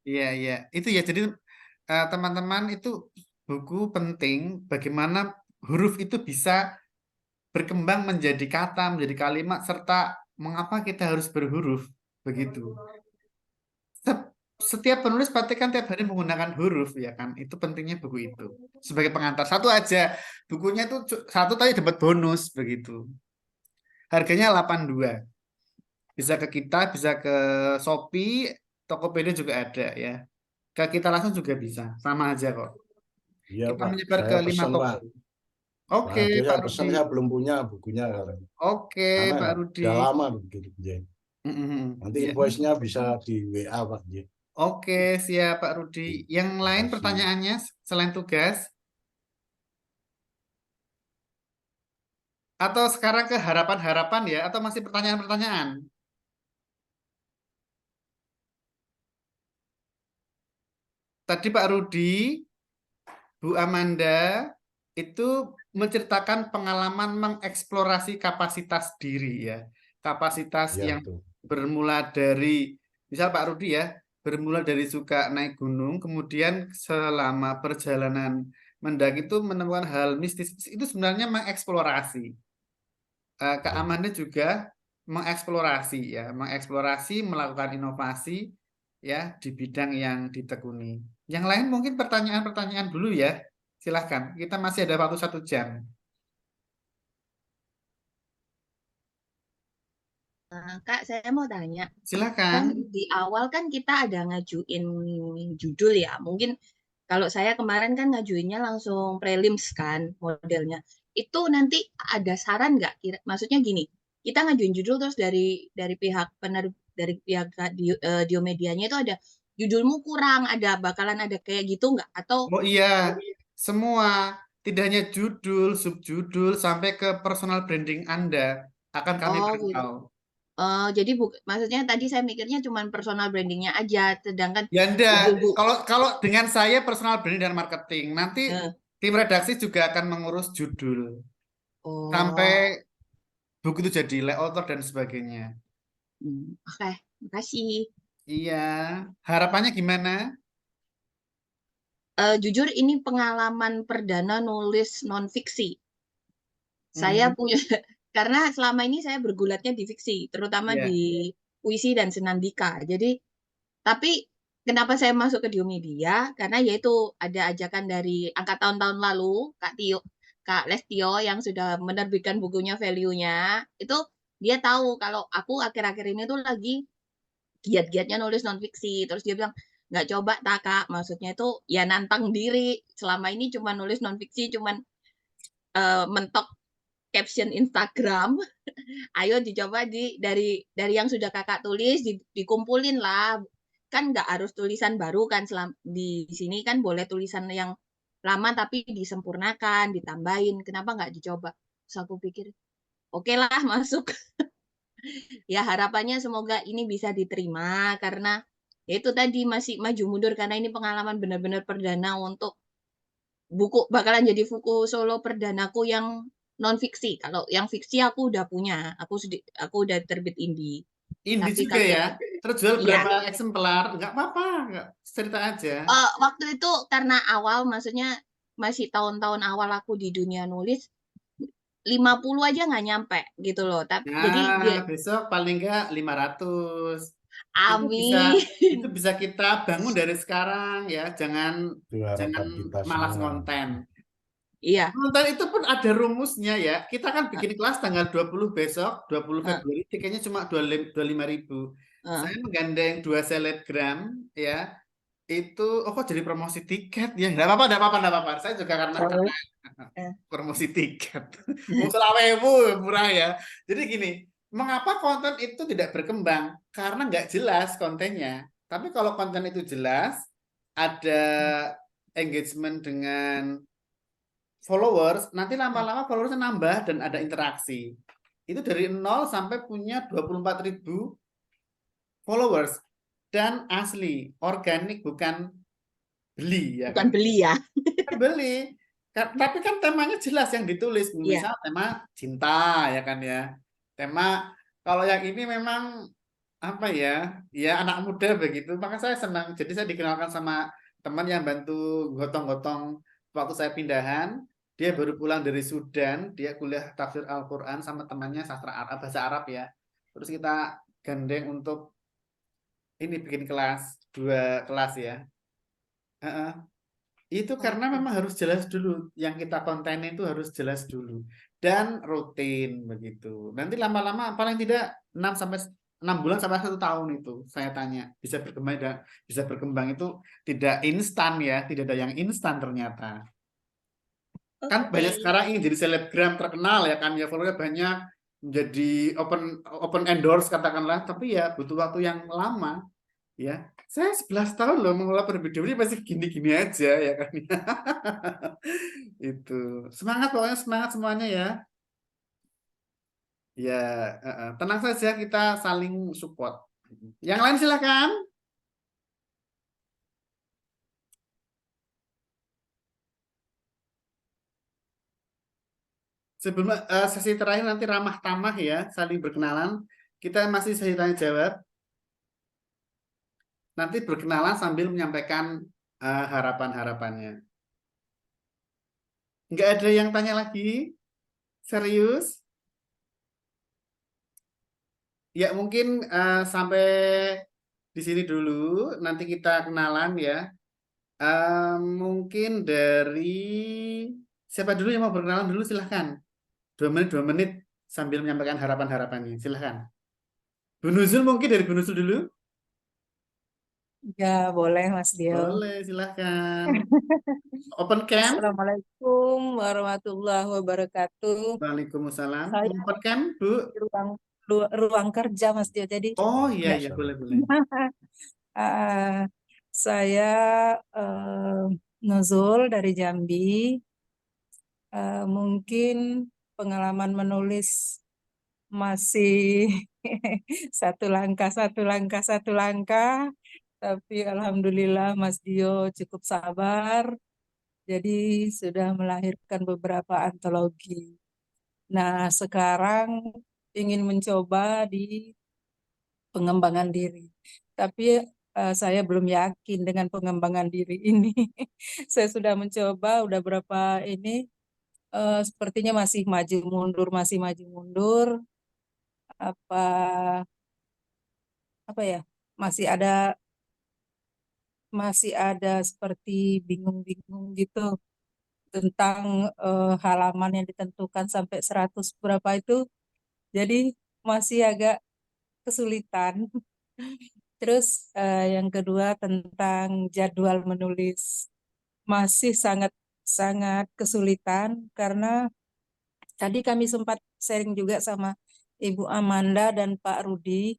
Iya, iya. Itu ya, jadi teman-teman itu buku penting bagaimana huruf itu bisa berkembang menjadi kata, menjadi kalimat, serta mengapa kita harus berhuruf. Begitu. Sep- Setiap penulis pasti kan tiap hari menggunakan huruf, ya kan? Itu pentingnya buku itu. Sebagai pengantar. Satu aja. Bukunya itu satu tadi dapat bonus, begitu. Harganya 82. Bisa ke kita, bisa ke Shopee, Tokopedia juga ada ya. Ke kita langsung juga bisa. Sama aja kok. Iya Kita Pak, menyebar ke saya 5 pesen Pak. toko. Oke, Waduh, Pak saya Rudi. pesen, saya belum punya bukunya kalau Oke, karena Pak udah Rudi. lama begitu. Ya. Nanti Ya. invoice-nya bisa di WA Pak. Ya. Oke, siap Pak Rudi. Yang Terima lain kasih. pertanyaannya selain tugas? Atau sekarang ke harapan-harapan ya? Atau masih pertanyaan-pertanyaan? Tadi Pak Rudi, Bu Amanda itu menceritakan pengalaman mengeksplorasi kapasitas diri ya. Kapasitas Ya yang betul. bermula dari, misal Pak Rudi ya, bermula dari suka naik gunung, kemudian selama perjalanan mendaki itu menemukan hal mistis. Itu sebenarnya mengeksplorasi. Kak Ya. Amanda juga mengeksplorasi ya, mengeksplorasi, melakukan inovasi ya di bidang yang ditekuni. Yang lain mungkin pertanyaan-pertanyaan dulu ya. Silahkan, kita masih ada waktu 1 jam. Kak, saya mau tanya, kan Silahkan. di awal kan kita ada ngajuin judul ya. Mungkin kalau saya kemarin kan ngajuinnya langsung prelims kan modelnya. Itu nanti ada saran nggak? Maksudnya gini, kita ngajuin judul terus dari pihak dari pihak Diomedianya itu ada judulmu kurang, bakalan ada kayak gitu nggak? Atau Oh iya, semua, tidak hanya judul, subjudul, sampai ke personal branding Anda akan kami oh gitu. pantau. Jadi maksudnya tadi saya mikirnya cuma personal brandingnya aja, sedangkan Ya enggak, judul bu. kalau kalau dengan saya personal branding dan marketing, nanti eh, tim redaksi juga akan mengurus judul sampai oh. buku itu jadi layout dan sebagainya. Oke, makasih. Iya, harapannya gimana? Jujur ini pengalaman perdana nulis non-fiksi. Saya Hmm, punya, karena selama ini saya bergulatnya di fiksi, terutama ya. di puisi dan senandika. Jadi, tapi kenapa saya masuk ke Diomedia? Karena yaitu ada ajakan dari angkat tahun-tahun lalu, Kak Lestio yang sudah menerbitkan bukunya Value-nya, itu dia tahu kalau aku akhir-akhir ini tuh lagi giat-giatnya nulis non fiksi. Terus dia bilang, nggak coba tak kak, maksudnya itu ya nantang diri. Selama ini cuma nulis non fiksi, cuman mentok caption Instagram. Ayo dicoba dari yang sudah kakak tulis dikumpulin lah. Kan nggak harus tulisan baru kan, di sini kan boleh tulisan yang lama tapi disempurnakan, ditambahin. Kenapa nggak dicoba? Terus aku pikir, oke lah masuk. Ya harapannya semoga ini bisa diterima karena ya itu tadi masih maju mundur karena ini pengalaman benar-benar perdana untuk bakalan jadi buku solo perdanaku yang non fiksi. Kalau yang fiksi aku udah punya, aku udah terbit indie. Indie Tapi juga kalau ya. Terjual iya, berapa eksemplar? Nggak apa-apa, nggak cerita aja. waktu itu karena awal maksudnya masih tahun-tahun awal aku di dunia nulis 50 aja nggak nyampe gitu loh. Tapi jadi dia Nah, besok paling nggak 500. Itu bisa amin. itu bisa kita bangun dari sekarang ya. Jangan Itu jangan harapan kita malas semua. konten. Iya. Konten itu pun ada rumusnya ya. Kita kan bikin kelas tanggal 20 besok, 20 Uh, Februari, tiketnya cuma 25.000. uh, Saya menggandeng 2 selebgram ya. Itu, oh kok jadi promosi tiket ya? Nggak apa-apa, nggak apa-apa, nggak apa-apa. Saya juga karena uh. promosi tiket. Mau selawewu murah ya. Jadi gini, mengapa konten itu tidak berkembang? Karena nggak jelas kontennya. Tapi kalau konten itu jelas, ada engagement dengan followers, nanti lama-lama followersnya nambah dan ada interaksi. Itu dari 0 sampai punya 24.000 followers. Dan asli, organik bukan beli ya Bukan kan. beli ya. Kan beli. Tapi kan temanya jelas yang ditulis. Iya. Misal tema cinta ya kan ya. Tema, kalau yang ini memang apa ya, ya anak muda begitu. Maka saya senang. Jadi saya dikenalkan sama teman yang bantu gotong-gotong waktu saya pindahan. Dia baru pulang dari Sudan, dia kuliah tafsir Al-Quran sama temannya sastra Arab, bahasa Arab ya. Terus kita gandeng untuk ini bikin kelas, 2 kelas ya. Heeh. Itu karena Oke. memang harus jelas dulu. Yang kita konten itu harus jelas dulu. Dan rutin begitu. Nanti lama-lama paling tidak 6 bulan sampai 1 tahun itu saya tanya. Bisa berkembang itu tidak instan ya. Tidak ada yang instan ternyata. Kan banyak Oke. sekarang ingin jadi selebgram terkenal ya kan. Ya followernya banyak. Menjadi open endorse katakanlah. Tapi ya butuh waktu yang lama. Ya, saya 11 tahun loh mengelola perbedaan ini masih gini-gini aja ya kan. Itu. Semangat pokoknya semangat semuanya ya. Ya, tenang saja kita saling support. Yang lain silakan. Sebelum sesi terakhir nanti ramah tamah ya, saling berkenalan. Kita masih sesi tanya jawab. Nanti berkenalan sambil menyampaikan harapan-harapannya. Nggak ada yang tanya lagi? Serius? Ya mungkin sampai di sini dulu. Nanti kita kenalan ya. Mungkin dari siapa dulu yang mau berkenalan dulu silahkan. 2 menit sambil menyampaikan harapan-harapannya. Silahkan. Bu Nuzul mungkin dari Bu Nuzul dulu. Ya, boleh Mas Dio. Boleh, silahkan. Open cam. Assalamualaikum warahmatullahi wabarakatuh. Waalaikumsalam. Saya Open cam, Bu. di ruang kerja Mas Dio, jadi Oh iya, enggak. iya, Masya boleh, Allah. boleh. Ah, saya Nuzul dari Jambi. Mungkin pengalaman menulis masih satu langkah, satu langkah, satu langkah. Tapi Alhamdulillah Mas Dio cukup sabar. Jadi sudah melahirkan beberapa antologi. Nah, sekarang ingin mencoba di pengembangan diri. Tapi saya belum yakin dengan pengembangan diri ini. Saya sudah mencoba, udah berapa ini, sepertinya masih maju mundur, masih maju mundur. Apa apa ya? Masih ada seperti bingung-bingung gitu tentang halaman yang ditentukan sampai 100 berapa itu. Jadi masih agak kesulitan. Terus yang kedua tentang jadwal menulis masih sangat sangat kesulitan karena tadi kami sempat sharing juga sama Ibu Amanda dan Pak Rudi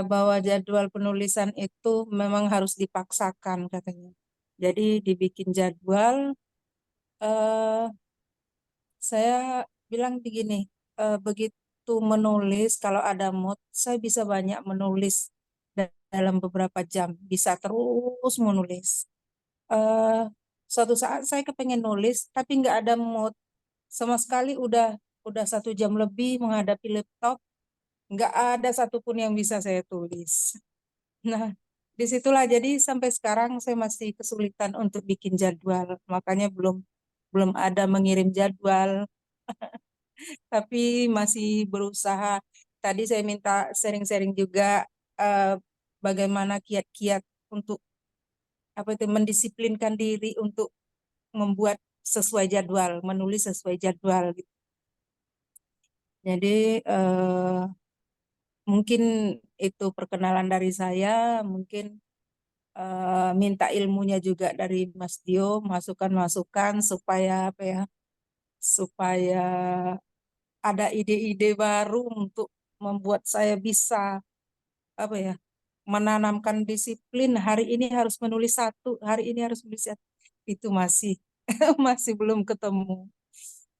bahwa jadwal penulisan itu memang harus dipaksakan katanya. Jadi dibikin jadwal, eh, saya bilang begini, begitu menulis kalau ada mood, saya bisa banyak menulis dalam beberapa jam, bisa terus menulis. Eh, Suatu saat saya kepengen nulis, tapi nggak ada mood sama sekali. Udah 1 jam lebih menghadapi laptop, nggak ada satupun yang bisa saya tulis. Nah, disitulah jadi sampai sekarang saya masih kesulitan untuk bikin jadwal, makanya belum belum ada mengirim jadwal, tapi masih berusaha. Tadi saya minta sharing-sharing juga eh, bagaimana kiat-kiat untuk apa itu mendisiplinkan diri untuk membuat sesuai jadwal, menulis sesuai jadwal gitu. Jadi mungkin itu perkenalan dari saya, mungkin minta ilmunya juga dari Mas Dio, masukan-masukan supaya apa ya, supaya ada ide-ide baru untuk membuat saya bisa apa ya, menanamkan disiplin. Hari ini harus menulis satu, hari ini harus menulis satu. Itu masih masih belum ketemu.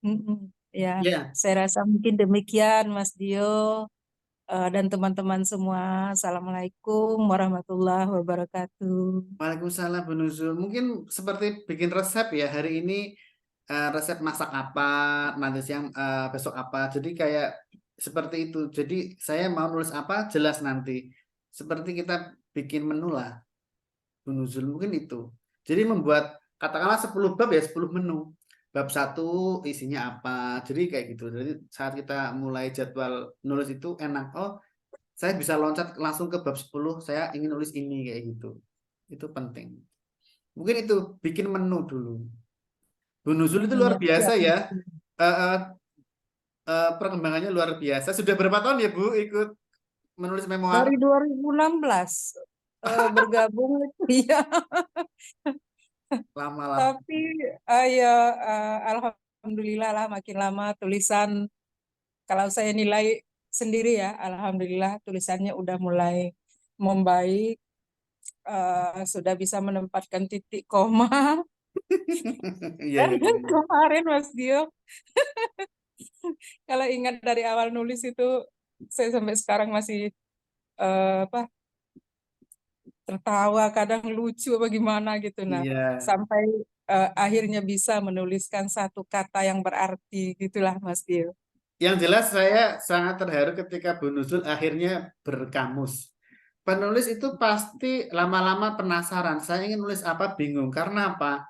Mm-mm. Ya, Ya, saya rasa mungkin demikian Mas Dio dan teman-teman semua. Assalamualaikum warahmatullahi wabarakatuh. Waalaikumsalam Bu Nuzul. Mungkin seperti bikin resep ya. Hari ini resep masak apa, nanti siang besok apa. Jadi kayak seperti itu. Jadi saya mau nulis apa jelas nanti. Seperti kita bikin menu lah. Bunuzul mungkin itu. Jadi membuat katakanlah 10 bab ya 10 menu. Bab 1 isinya apa. Jadi kayak gitu. Jadi saat kita mulai jadwal nulis itu enak. Oh, saya bisa loncat langsung ke bab 10. Saya ingin nulis ini kayak gitu. Itu penting. Mungkin itu bikin menu dulu. Bunuzul itu luar Iya, biasa siap, ya. Mas Dio. Perkembangannya luar biasa. Sudah berapa tahun ya Bu ikut menulis memoir? Dari 2016 bergabung itu ya. Lama-lama. Tapi ya alhamdulillah lah makin lama tulisan, kalau saya nilai sendiri ya, alhamdulillah tulisannya udah mulai membaik, sudah bisa menempatkan titik koma. Iya, iya, Dan iya. kemarin Mas Dio, kalau ingat dari awal nulis itu, saya sampai sekarang masih apa tertawa, kadang lucu apa gimana gitu. Nah, Iya. sampai akhirnya bisa menuliskan satu kata yang berarti gitulah Mas Dio. Yang jelas saya sangat terharu ketika Bu Nuzul akhirnya berkamus. Penulis itu pasti lama-lama penasaran. Saya ingin nulis apa bingung. Karena apa?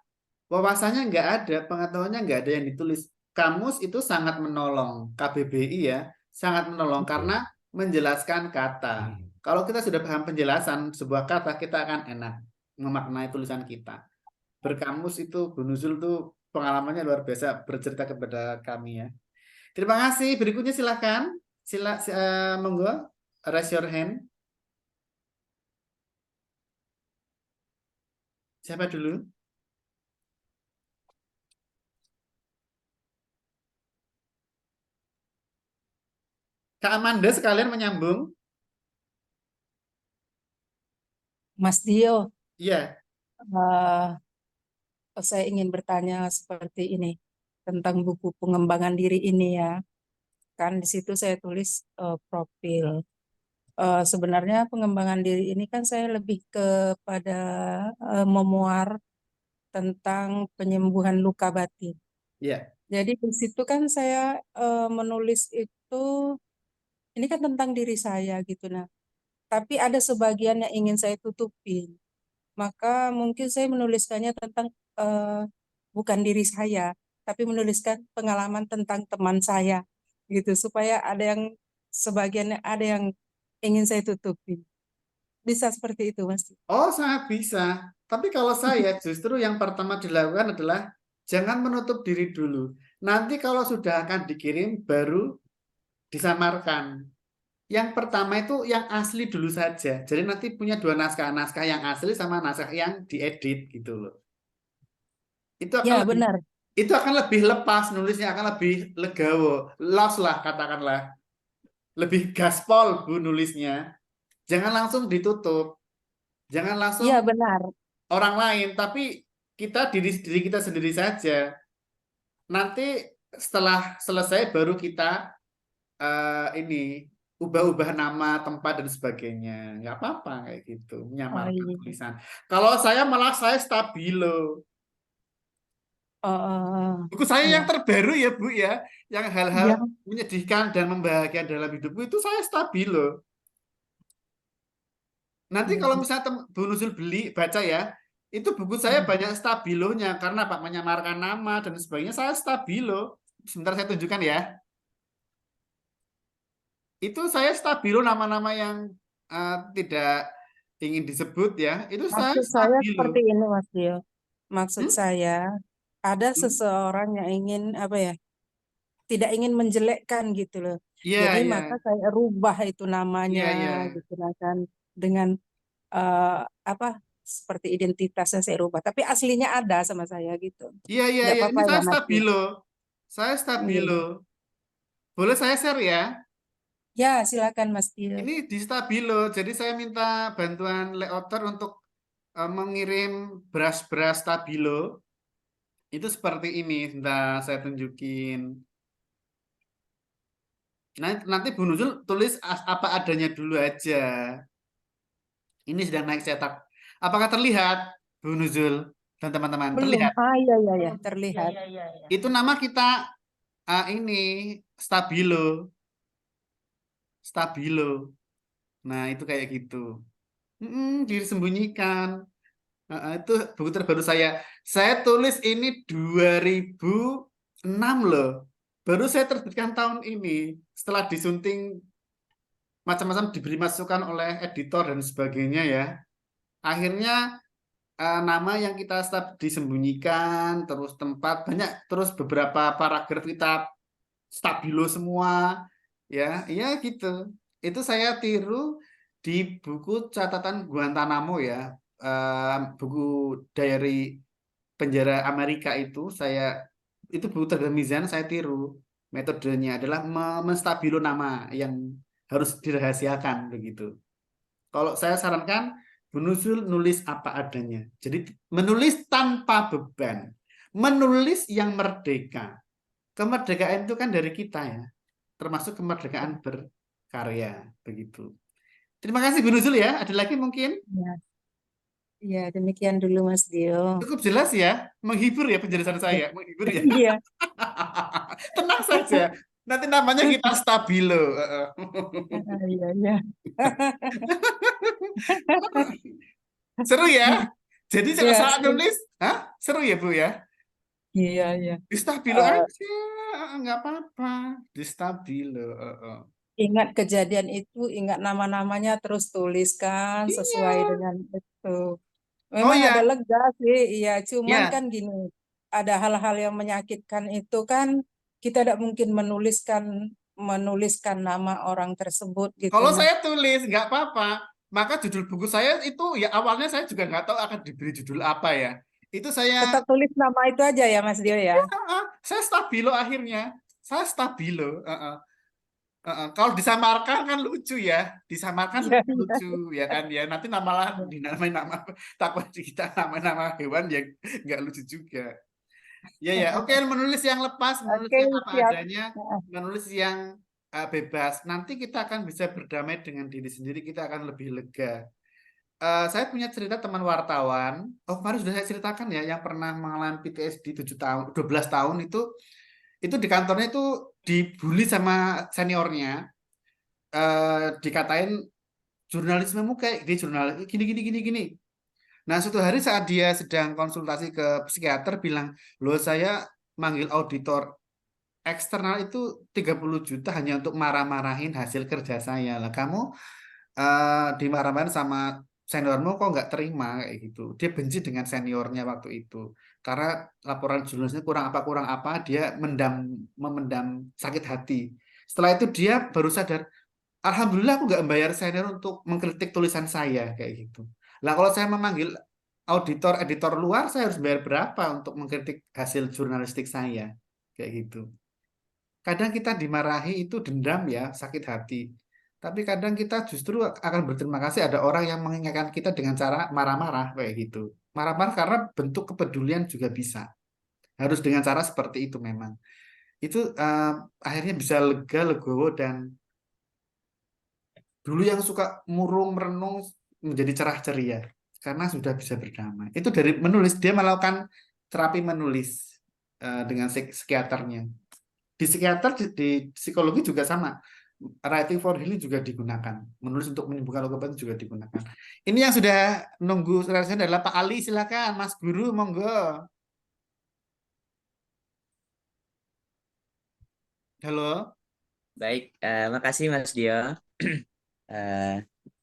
Wawasannya nggak ada, pengetahuannya nggak ada yang ditulis. Kamus itu sangat menolong. KBBI ya, sangat menolong karena menjelaskan kata. Kalau kita sudah paham penjelasan sebuah kata, kita akan enak memaknai tulisan kita. Berkamus itu Bu Nuzul tuh pengalamannya luar biasa bercerita kepada kami ya. Terima kasih. Berikutnya silakan. Monggo raise your hand. Siapa dulu? Kak Amanda sekalian menyambung. Mas Dio, Iya. saya ingin bertanya seperti ini tentang buku pengembangan diri ini ya. Kan di situ saya tulis profil. Sebenarnya pengembangan diri ini kan saya lebih kepada memuar tentang penyembuhan luka batin. Iya. Jadi di situ kan saya menulis itu, ini kan tentang diri saya gitu. Nah, tapi ada sebagian yang ingin saya tutupin. Maka mungkin saya menuliskannya tentang bukan diri saya, tapi menuliskan pengalaman tentang teman saya gitu, supaya ada yang sebagian ada yang ingin saya tutupin. Bisa seperti itu, Mas. Oh, sangat bisa. Tapi kalau saya justru yang pertama dilakukan adalah jangan menutup diri dulu. Nanti kalau sudah akan dikirim baru disamarkan. Yang pertama itu yang asli dulu saja. Jadi nanti punya dua naskah, naskah yang asli sama naskah yang diedit gitu loh. Itu akan Ya, lebih benar. itu akan lebih lepas, nulisnya akan lebih legawo, los lah katakanlah. Lebih gaspol Bu nulisnya. Jangan langsung ditutup. Jangan langsung Ya, benar. orang lain, tapi kita diri kita sendiri saja. Nanti setelah selesai baru kita ini ubah-ubah nama, tempat dan sebagainya. Nggak apa-apa kayak gitu, Oh menyamarkan iya. tulisan. Kalau saya malah saya stabilo. Buku saya yang Iya. terbaru ya Bu ya, yang hal-hal Iya. menyedihkan dan membahagiakan dalam hidupku itu saya stabilo. Nanti kalau misalnya Bu Nuzul beli, baca ya, itu buku saya banyak stabilonya. Karena Pak menyamarkan nama dan sebagainya, saya stabilo. Sebentar saya tunjukkan ya. Itu saya stabilo nama-nama yang tidak ingin disebut ya. Itu saya Maksud saya stabilo. seperti ini, Mas Dio. Maksud Hmm? saya, ada Hmm? seseorang yang ingin apa ya, tidak ingin menjelekkan gitu loh. Iya, Jadi iya. maka saya rubah itu namanya Iya, iya. gitu lah kan, dengan apa seperti identitasnya saya rubah. Tapi aslinya ada sama saya gitu. Iya, iya, Tidak iya. apa-apa Ini ya saya Mas Dio. stabilo. Saya Iya. stabilo. Boleh saya share ya? Ya, silakan Mas Dio. Ini di stabilo. Jadi saya minta bantuan layouter untuk mengirim beras-beras stabilo. Itu seperti ini. Sebentar saya tunjukin. Nanti Bu Nuzul tulis apa adanya dulu aja. Ini sedang naik cetak. Apakah terlihat Bu Nuzul dan teman-teman? Belum. Terlihat. Iya, iya, ya, terlihat. Itu nama kita ini stabilo. stabilo. Nah, itu kayak gitu. Disembunyikan. Itu buku terbaru saya. Saya tulis ini 2006 loh. Baru saya terbitkan tahun ini. Setelah disunting macam-macam diberi masukan oleh editor dan sebagainya ya. Akhirnya nama yang kita disembunyikan, terus tempat banyak, terus beberapa paragraf kita stabilo semua, ya, iya gitu. Itu saya tiru di buku catatan Guantanamo ya, buku diary penjara Amerika itu itu buku tergamizan saya tiru. Metodenya adalah menstabilo nama yang harus dirahasiakan begitu. Kalau saya sarankan menusul nulis apa adanya. Jadi menulis tanpa beban, menulis yang merdeka. Kemerdekaan itu kan dari kita ya, termasuk kemerdekaan berkarya begitu. Terima kasih Bu Nuzul ya. Ada lagi mungkin? Ya, ya demikian dulu Mas Dio. Cukup jelas ya, menghibur ya penjelasan saya, menghibur ya. Iya. Tenang saja. Nanti namanya kita stabilo. Iya, iya. Seru ya. Jadi Iya, saat seru. nulis, seru ya Bu ya. Iya, iya. Di stabilo Eh, aja, nggak apa-apa. Di stabilo. Ingat kejadian itu, ingat nama-namanya, terus tuliskan sesuai Iya. dengan itu. Oh Memang ada ya, lega sih, iya. Cuman ya. kan gini, ada hal-hal yang menyakitkan itu kan kita tidak mungkin menuliskan nama orang tersebut gitu. Kalau Nah, saya tulis nggak apa-apa. Maka judul buku saya itu ya awalnya saya juga nggak tahu akan diberi judul apa ya. Itu saya, tetap tulis nama itu aja ya Mas Dio ya. saya stabilo akhirnya. Saya stabilo. Kalau disamarkan kan lucu ya. Disamarkan Iya, iya. lucu ya kan ya. Nanti dinamain nama takut kita nama-nama hewan yang nggak lucu juga. Ya ya, oke, menulis yang lepas, menulis Oke, yang apa siap. adanya, menulis yang bebas. Nanti kita akan bisa berdamai dengan diri sendiri, kita akan lebih lega. Saya punya cerita teman wartawan. Oh, kemarin sudah saya ceritakan ya, yang pernah mengalami PTSD 7 tahun, 12 tahun itu di kantornya itu dibully sama seniornya, dikatain jurnalismemu kayak di jurnal gini gini gini gini. Nah, suatu hari saat dia sedang konsultasi ke psikiater bilang, "Loh, saya manggil auditor eksternal itu 30 juta hanya untuk marah-marahin hasil kerja saya. Lah kamu dimarah-marahin sama seniormu kok nggak terima kayak gitu." Dia benci dengan seniornya waktu itu. Karena laporan jurnalisnya kurang apa, dia memendam sakit hati. Setelah itu dia baru sadar, Alhamdulillah aku nggak membayar senior untuk mengkritik tulisan saya kayak gitu. Lah kalau saya memanggil editor luar, saya harus bayar berapa untuk mengkritik hasil jurnalistik saya kayak gitu. Kadang kita dimarahi itu dendam ya, sakit hati. Tapi kadang kita justru akan berterima kasih ada orang yang mengingatkan kita dengan cara marah-marah kayak gitu. Marah-marah karena bentuk kepedulian juga bisa. Harus dengan cara seperti itu memang. Itu akhirnya bisa lega, legowo, dan dulu yang suka murung merenung menjadi cerah ceria karena sudah bisa berdamai. Itu dari menulis, dia melakukan terapi menulis dengan psikiaternya. Di psikiater, di psikologi juga sama. Writing for healing juga digunakan. Menulis untuk menyembuhkan luka batin juga digunakan. Ini yang sudah nunggu saya adalah Pak Ali, silakan Mas Guru, monggo. Halo. Baik, makasih Mas Dio. Eh,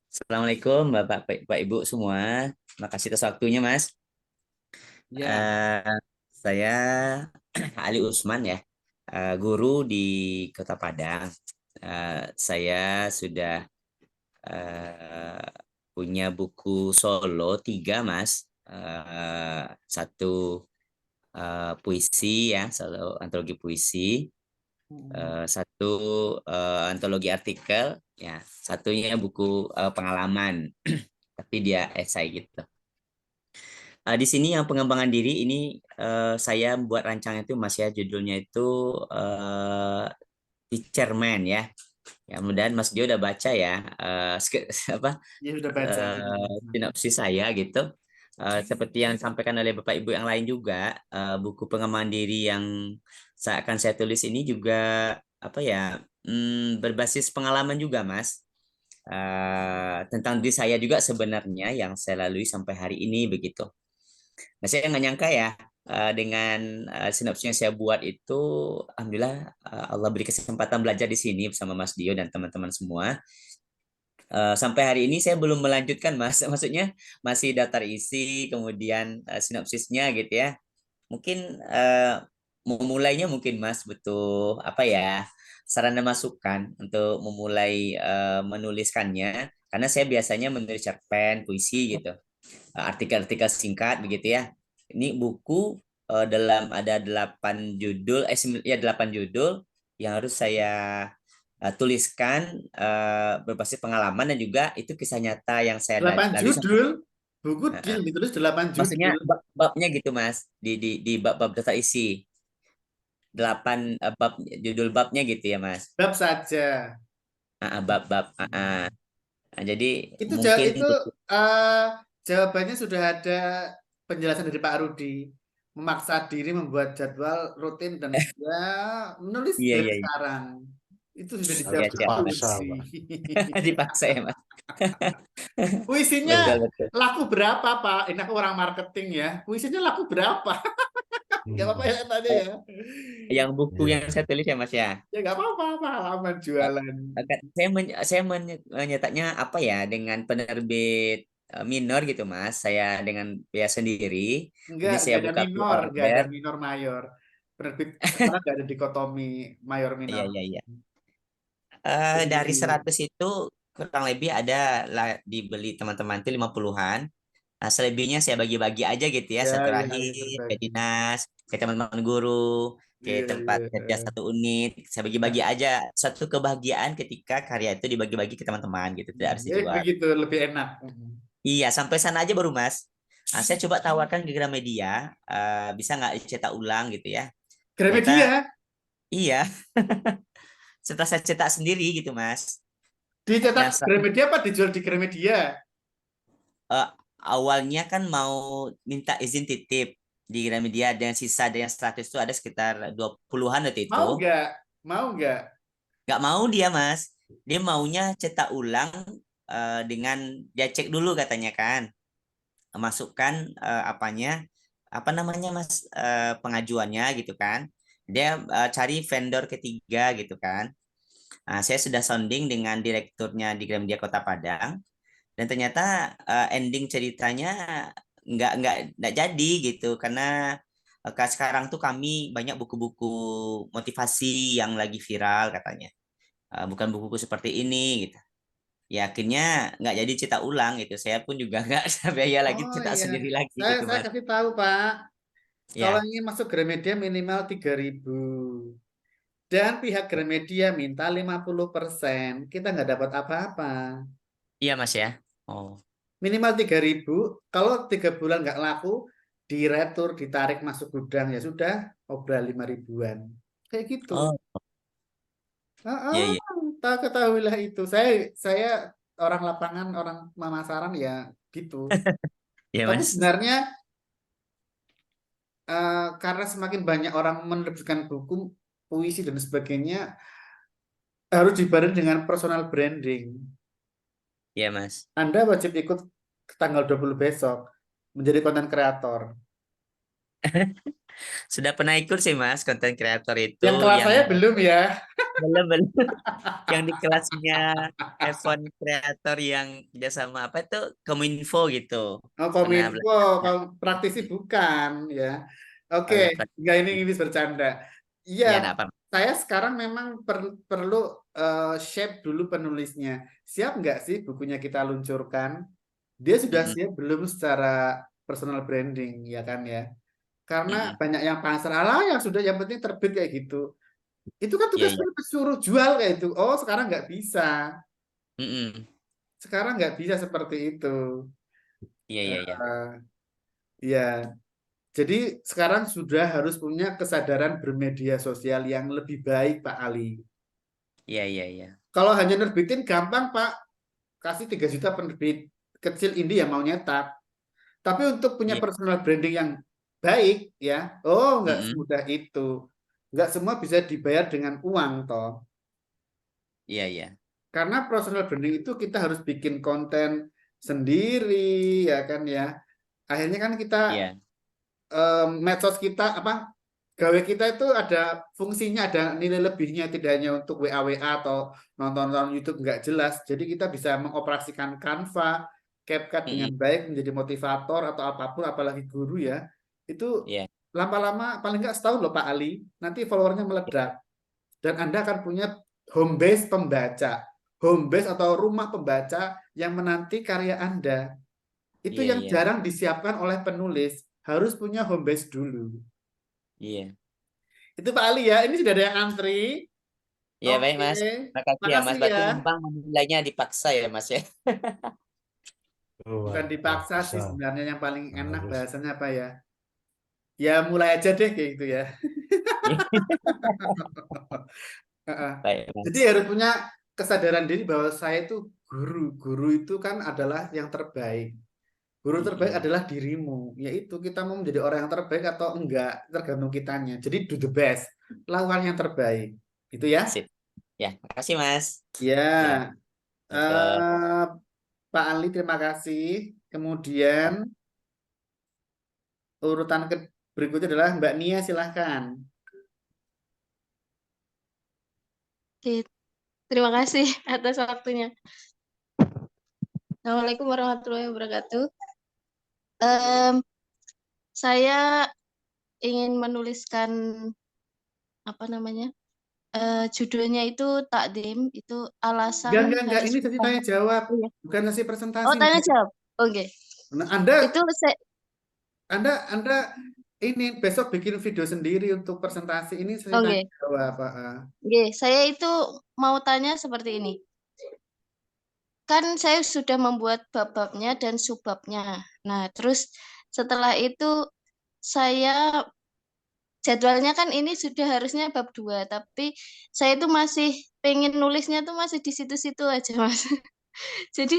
Assalamualaikum Bapak Ibu semua. Makasih atas waktunya Mas. Ya. Saya Ali Usman ya, guru di Kota Padang. Saya sudah punya buku solo 3 Mas. Satu puisi ya, solo antologi puisi. Satu antologi artikel, ya satunya buku pengalaman, tapi dia esai gitu. Di sini yang pengembangan diri ini saya buat rancangan itu Mas ya, judulnya itu Teacher Man ya. Ya mudah-mudahan Mas Dio udah baca ya apa Ya sudah baca. sinopsis saya gitu. Seperti yang disampaikan oleh Bapak Ibu yang lain juga, buku pengembangan diri yang akan saya tulis ini juga apa ya, berbasis pengalaman juga, Mas. Tentang diri saya juga sebenarnya yang saya lalui sampai hari ini begitu. Nah, saya nggak nyangka ya dengan sinopsis yang saya buat itu, alhamdulillah Allah beri kesempatan belajar di sini bersama Mas Dio dan teman-teman semua. Sampai hari ini saya belum melanjutkan, Mas. Maksudnya masih daftar isi, kemudian sinopsisnya gitu ya. Mungkin memulainya mungkin Mas butuh apa ya, saran dan masukan untuk memulai menuliskannya. Karena saya biasanya menulis cerpen, puisi gitu, artikel-artikel singkat begitu ya. Ini buku dalam ada 8 judul, 8 judul yang harus saya tuliskan berbasis pengalaman dan juga itu kisah nyata yang saya 8 lalui. judul, buku Nah, yang ditulis 8 maksudnya judul. babnya gitu Mas, di bab-bab daftar isi 8 bab, judul babnya gitu ya Mas. Bab saja. Bab-bab. Nah, jadi Itu mungkin jawabannya sudah ada penjelasan dari Pak Rudi. Memaksa diri membuat jadwal rutin dan ya menulis iya dari iya sekarang. Itu sudah iya dijawab siap Mas. Dipaksa, puisi. Dipaksa ya Mas. Puisinya Betul betul. laku berapa, Pak? Ini aku orang marketing ya. Puisinya laku berapa? Gak apa-apa ya tadi ya. Yang buku Iya. yang saya tulis ya Mas ya. Ya gak apa-apa, pengalaman jualan. Saya menyetaknya apa ya dengan penerbit minor gitu Mas. Saya dengan biaya sendiri. Jadi Enggak saya ada buka minor, enggak ada pre-order. minor mayor. Penerbit sekarang enggak ada dikotomi mayor minor. Iya iya iya. Jadi Dari 100 itu kurang lebih ada dibeli teman-teman itu 50-an. Nah, selebihnya saya bagi-bagi aja gitu ya, ya, satu ya, rahim, ya, ke berbagi. dinas, ke teman-teman guru, ke Iya, tempat iya. kerja satu unit. Saya bagi-bagi aja. Satu kebahagiaan ketika karya itu dibagi-bagi ke teman-teman gitu, tidak harus dijual. Begitu lebih enak. Iya, sampai sana aja baru Mas. Nah, saya coba tawarkan ke Gramedia, bisa nggak dicetak ulang gitu ya. Ternyata Gramedia iya, setelah saya cetak sendiri gitu Mas. dicetak Dan Gramedia apa dijual di Gramedia? awalnya kan mau minta izin titip di Gramedia dan sisa dari yang 100 itu ada sekitar 20-an waktu itu. Mau nggak? Mau nggak? Nggak mau dia Mas. Dia maunya cetak ulang dengan dia cek dulu katanya kan. Masukkan apa namanya Mas, pengajuannya gitu kan. Dia cari vendor ketiga gitu kan. Nah, saya sudah sounding dengan direkturnya di Gramedia Kota Padang. Dan ternyata ending ceritanya nggak jadi gitu karena sekarang tuh kami banyak buku-buku motivasi yang lagi viral katanya. Bukan buku-buku seperti ini gitu. Ya akhirnya nggak jadi cetak ulang gitu. Saya pun juga nggak ada biaya lagi Oh cetak iya, sendiri lagi saya gitu saya Mas. kasih tahu Pak. Kalau Ya, ingin masuk Gramedia minimal 3.000 dan pihak Gramedia minta 50%, kita nggak dapat apa-apa. iya Mas ya. Oh, Minimal 3.000, kalau 3 bulan nggak laku, diretur, ditarik masuk gudang, ya sudah, obral 5.000-an. Kayak gitu. oh, iya iya, Ketahuilah itu. Saya orang lapangan, orang pemasaran ya gitu. iya Tapi Mas. sebenarnya karena semakin banyak orang menerbitkan buku, puisi dan sebagainya, harus dibarengi dengan personal branding. Iya Mas. Anda wajib ikut tanggal 20 besok menjadi konten kreator. Sudah pernah ikut sih Mas konten kreator itu Yang kelas saya belum ya. belum yang di kelasnya Evan kreator yang kerjasama apa itu Kominfo gitu. Oh, Pernah Kominfo, belajar. kalau praktisi bukan ya. Oh ya, Oke, enggak ini bercanda. ya Iya, enggak apa. saya sekarang memang perlu shape dulu penulisnya. Siap nggak sih bukunya kita luncurkan? Dia sudah Mm-mm, siap belum secara personal branding, ya kan ya? Karena mm-mm. banyak yang pasar, alah yang sudah yang penting terbit kayak gitu. Itu kan Iya tugas iya. suruh jual kayak itu. Oh, sekarang nggak bisa. Mm-mm. Sekarang nggak bisa seperti itu. Iya iya iya. Ya, jadi sekarang sudah harus punya kesadaran bermedia sosial yang lebih baik, Pak Ali. Iya iya iya. Kalau hanya nerbitin gampang, Pak. Kasih 3 juta penerbit kecil indie yang mau nyetak. Tapi untuk punya Iya. personal branding yang baik, ya, oh nggak Mm-mm. semudah itu. Nggak semua bisa dibayar dengan uang, toh. Iya. Karena personal branding itu kita harus bikin konten sendiri, ya kan ya. Akhirnya kan kita Iya. medsos kita gawe kita itu ada fungsinya, ada nilai lebihnya, tidak hanya untuk WA atau nonton YouTube nggak jelas. Jadi kita bisa mengoperasikan Canva, CapCut dengan baik menjadi motivator atau apapun, apalagi guru ya. Itu Iya. lama-lama paling nggak setahun loh Pak Ali, nanti followernya meledak. Dan Anda akan punya home base pembaca, home base atau rumah pembaca yang menanti karya Anda. Itu yang Iya. jarang disiapkan oleh penulis, harus punya home base dulu. Iya. Itu Pak Ali ya, ini sudah ada yang antri. Iya, baik Oke, Mas. Makasih ya Mas. makasih Berarti ya. numpang menilainya dipaksa ya Mas ya. Bukan dipaksa sih bisa. sebenarnya, yang paling enak Harus. bahasanya apa ya? Ya mulai aja deh kayak gitu ya. Baik Jadi Mas. harus punya kesadaran diri bahwa saya itu guru. Guru itu kan adalah yang terbaik. Guru terbaik adalah dirimu. Yaitu kita mau menjadi orang yang terbaik atau enggak, tergantung kitanya. Jadi do the best. Lakukan yang terbaik. Itu ya. Sip. Ya, makasih Mas. Ya. Ya, cakep. Pak Ali, terima kasih. Kemudian urutan berikutnya adalah Mbak Nia, silahkan. Oke, terima kasih atas waktunya. Assalamualaikum warahmatullahi wabarakatuh. Saya ingin menuliskan apa namanya? Judulnya itu takdim, itu alasan Enggak. harus Ini sesi tanya jawab, Iya. bukan sesi presentasi. Oh, tanya jawab. Oke. Nah, Itu saya Anda ini besok bikin video sendiri untuk presentasi ini, sesi tanya jawab. Oke, saya itu mau tanya seperti ini. Kan saya sudah membuat bab-babnya dan subbabnya. Nah, terus setelah itu saya jadwalnya kan ini sudah harusnya bab 2, tapi saya itu masih pengen nulisnya tuh masih di situ-situ aja, Mas. Jadi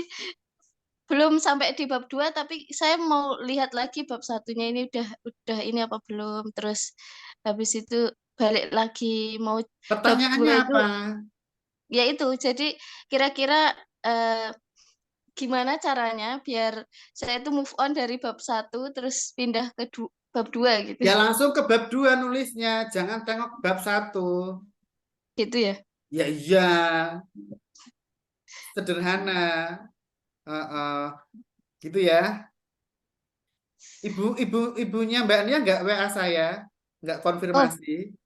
belum sampai di bab 2, tapi saya mau lihat lagi bab satunya ini udah ini apa belum. Terus habis itu balik lagi mau bab 2 Pertanyaannya itu apa? ya itu. Jadi kira-kira gimana caranya biar saya itu move on dari bab 1 terus pindah ke bab 2 gitu. Ya langsung ke bab 2 nulisnya, jangan tengok bab 1. Gitu ya. Ya iya. Sederhana. Gitu ya. Ibunya Mbak Nia nggak WA saya, nggak Oh, konfirmasi.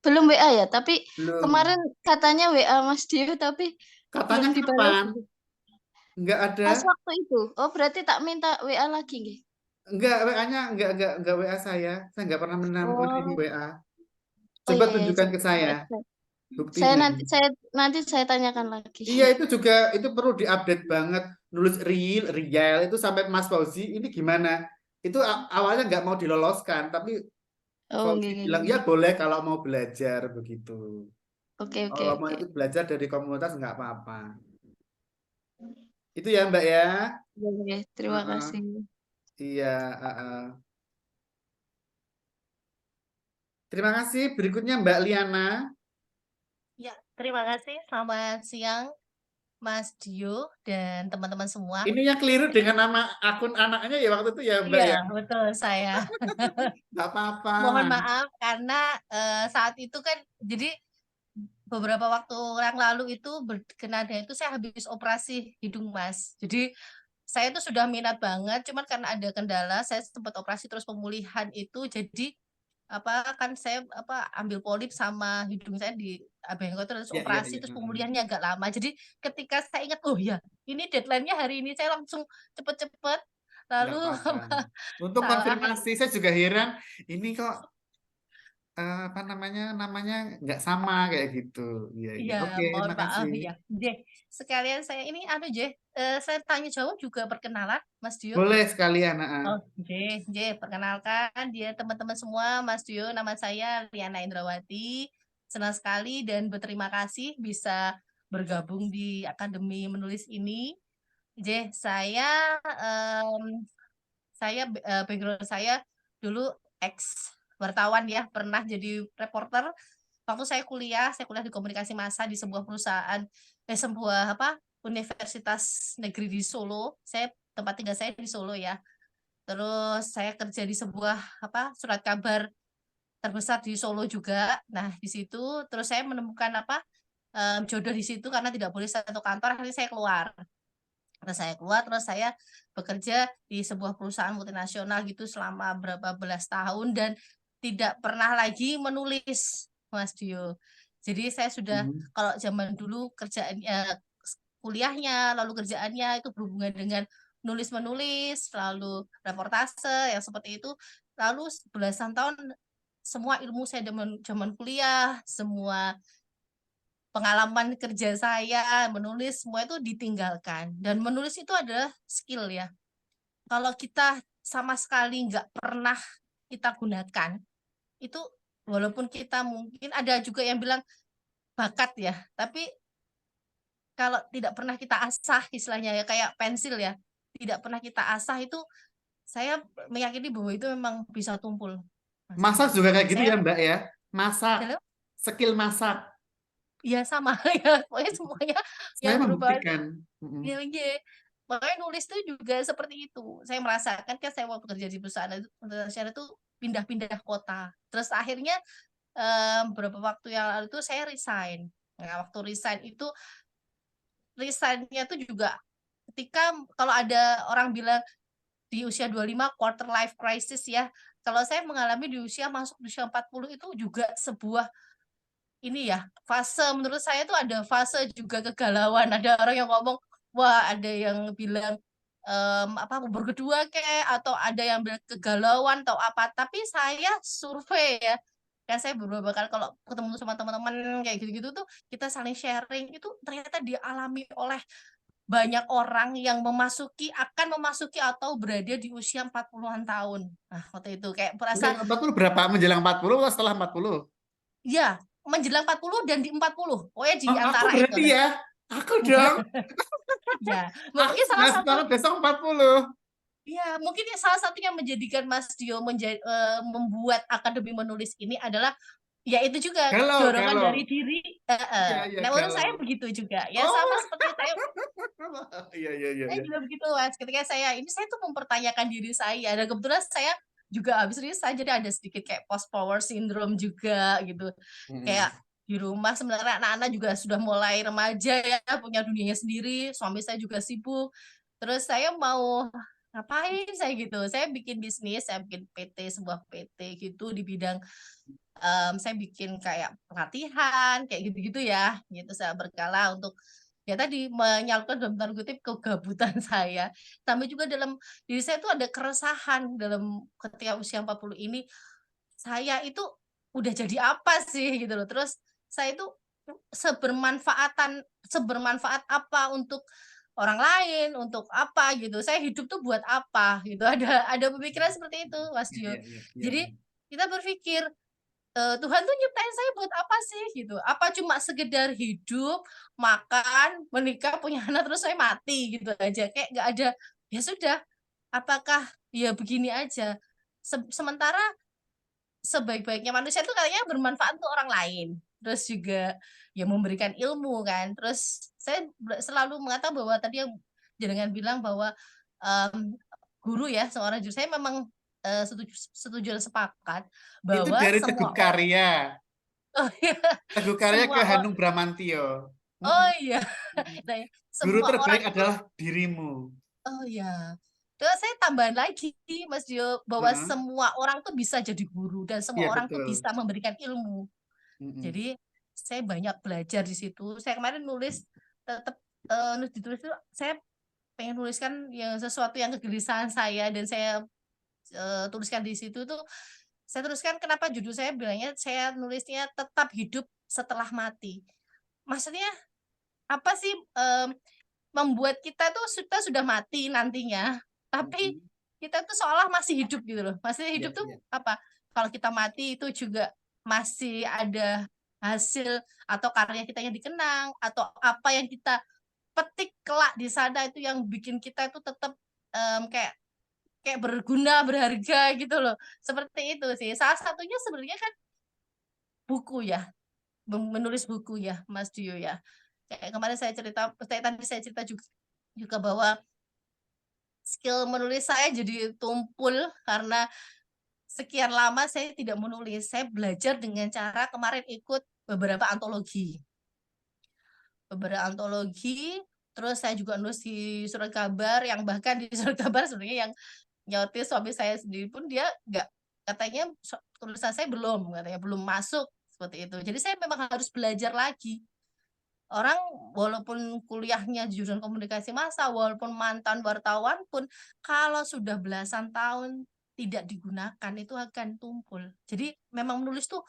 belum WA ya, tapi Belum. kemarin katanya WA Mas Dio tapi Katanya belum dibalas. kapan? Nggak ada. Pas waktu itu. Oh, berarti tak minta WA lagi nggih? Enggak, WA-nya enggak WA saya. Saya nggak pernah menerima Oh, WA. oh Coba iya, iya. tunjukkan ke saya Saya buktinya. nanti saya tanyakan lagi. Iya, itu juga itu perlu diupdate banget. Nulis real itu sampai Mas Fauzi ini gimana? Itu awalnya nggak mau diloloskan, tapi Oh, Fauzi nggih, bilang ya boleh kalau mau belajar begitu. Oke. Kalau mau ikut belajar dari komunitas nggak apa-apa. Itu ya Mbak ya. Oke, terima kasih. Iya. Terima kasih. Berikutnya Mbak Liana. Ya, terima kasih. Selamat siang, Mas Dio dan teman-teman semua. Ini yang keliru dengan nama akun anaknya ya waktu itu ya Mbak ya. Iya, betul saya. Nggak apa-apa. Mohon maaf karena saat itu kan jadi beberapa waktu yang lalu itu berkenaan itu saya habis operasi hidung, Mas. Jadi saya itu sudah minat banget, cuman karena ada kendala saya sempat operasi terus pemulihan itu jadi saya ambil polip sama hidung saya di bengkok terus Ya. operasi terus pemulihannya agak lama. Jadi ketika saya ingat oh ya ini deadline-nya hari ini saya langsung cepet-cepet lalu Untuk konfirmasi saya juga heran ini kok namanya nggak sama kayak gitu. Iya, Oke, mohon maaf makasih. ya. Sekalian saya ini saya tanya jawab juga perkenalan Mas Dio. Boleh sekalian. Oh, perkenalkan dia teman-teman semua, Mas Dio, nama saya Liana Indrawati. Senang sekali dan berterima kasih bisa bergabung di Akademi Menulis ini. Saya background saya dulu ex wartawan ya, pernah jadi reporter waktu saya kuliah di komunikasi massa di sebuah perusahaan, sebuah universitas negeri di Solo. Tempat tinggal saya di Solo ya. Terus saya kerja di sebuah surat kabar terbesar di Solo juga. Nah, di situ terus saya menemukan jodoh di situ karena tidak boleh satu kantor, akhirnya saya keluar. Terus saya bekerja di sebuah perusahaan multinasional gitu selama berapa belas tahun dan tidak pernah lagi menulis, Mas Dio. Jadi saya sudah, kalau zaman dulu kuliahnya, lalu kerjaannya itu berhubungan dengan nulis-menulis, lalu reportase yang seperti itu. Lalu belasan tahun semua ilmu saya zaman kuliah, semua pengalaman kerja saya, menulis, semua itu ditinggalkan. Dan menulis itu adalah skill ya. Kalau kita sama sekali nggak pernah kita gunakan, itu walaupun kita mungkin ada juga yang bilang bakat ya, tapi kalau tidak pernah kita asah istilahnya ya, kayak pensil ya, tidak pernah kita asah itu, saya meyakini bahwa itu memang bisa tumpul. Masak juga kayak gitu Saya ya Mbak ya. Masak, Halo? skill masak. Iya sama ya, pokoknya semuanya Saya yang berupa membuktikan. iya, iya. Makanya nulis itu juga seperti itu. Saya merasakan kan saya waktu kerja di perusahaan itu pindah-pindah kota. Terus akhirnya beberapa waktu yang lalu itu saya resign. Nah, waktu resign itu resignnya itu juga ketika kalau ada orang bilang di usia 25 quarter life crisis ya. Kalau saya mengalami di masuk di usia 40 itu juga sebuah ini ya, fase menurut saya tuh ada fase juga kegalauan. Ada orang yang ngomong, wah ada yang bilang umur kedua atau ada yang bilang kegalauan atau apa. Tapi saya survei ya, kan saya beberapa kali kalau ketemu sama teman-teman kayak gitu-gitu tuh kita saling sharing, itu ternyata dialami oleh banyak orang yang akan memasuki atau berada di usia 40-an tahun. Nah, waktu itu kayak merasa, Menjelang 40 berapa? Menjelang 40 atau setelah 40? ya menjelang 40 dan di 40. Pokoknya di Oh, aku antara itu. berarti ya. Aku dong. Ya, Aku mungkin salah satu, kalau besok 40. ya mungkin salah satu yang menjadikan Mas Dio membuat akademi menulis ini adalah ya itu juga dorongan Kalau. dari diri. Iya, iya, Nah, menurut saya kalau. begitu juga. Ya Oh. sama seperti saya. Iya, iya, iya. Saya juga begitu, Mas. Ketika saya tuh mempertanyakan diri saya. Dan kebetulan saya juga habis resign, jadi ada sedikit kayak post power syndrome juga gitu. Kayak di rumah sebenarnya anak-anak juga sudah mulai remaja ya, punya dunianya sendiri. Suami saya juga sibuk. Terus saya mau ngapain saya gitu. Saya bikin bisnis, saya bikin sebuah PT gitu di bidang saya bikin kayak pelatihan kayak gitu-gitu ya. Gitu saya berkala untuk ya tadi menyalurkan dalam tanda kutip kegabutan saya. Sampai juga dalam diri saya itu ada keresahan dalam ketika usia 40 ini, saya itu udah jadi apa sih gitu loh. Terus saya itu sebermanfaat apa untuk orang lain, untuk apa gitu. Saya hidup tuh buat apa gitu. Ada pemikiran seperti itu, Mas Dio. Iya, iya, iya. Jadi kita berpikir Tuhan tuh nyiptain saya buat apa sih gitu? Apa cuma sekedar hidup, makan, menikah, punya anak terus saya mati gitu aja? Kayak nggak ada, ya sudah. Apakah ya begini aja? Sementara sebaik-baiknya manusia itu katanya bermanfaat untuk orang lain. Terus juga ya memberikan ilmu kan. Terus saya selalu mengatakan bahwa tadi yang jenengan bilang bahwa guru ya, seorang guru, saya memang setuju dan sepakat Itu bahwa dari semua Teguh Karya. oh iya, Teguh Karya ke semua Hanung Bramantyo. oh iya. Nah, Guru semua orang terbaik itu adalah dirimu. oh iya. Terus saya tambahan lagi Mas Dio bahwa Heeh. semua orang tuh bisa jadi guru dan semua Iya, orang tuh betul. bisa memberikan ilmu. Jadi saya banyak belajar di situ. Saya kemarin nulis tetap ditulis itu saya pengen nuliskan yang sesuatu yang kegelisahan saya dan saya tuliskan di situ tuh, saya tuliskan kenapa judul saya bilangnya saya nulisnya tetap hidup setelah mati. Maksudnya apa sih membuat kita tuh sudah mati nantinya, tapi kita tuh seolah masih hidup gitu loh. Masih hidup Iya, tuh iya. apa? Kalau kita mati itu juga masih ada hasil atau karya kita yang dikenang atau apa yang kita petik kelak di sana itu yang bikin kita itu tetap kayak kayak berguna, berharga gitu loh. Seperti itu sih. Salah satunya sebenarnya kan buku ya. menulis buku ya, Mas Dio ya. Kayak kemarin tadi saya cerita juga bahwa skill menulis saya jadi tumpul karena sekian lama saya tidak menulis. Saya belajar dengan cara kemarin ikut beberapa antologi. Terus saya juga nulis di surat kabar, yang bahkan di surat kabar sebenarnya yang nyotis suami saya sendiri pun dia nggak, katanya tulisan saya katanya belum masuk seperti itu. Jadi saya memang harus belajar lagi. Orang walaupun kuliahnya jurusan komunikasi massa, walaupun mantan wartawan pun, kalau sudah belasan tahun tidak digunakan itu akan tumpul. Jadi memang menulis tuh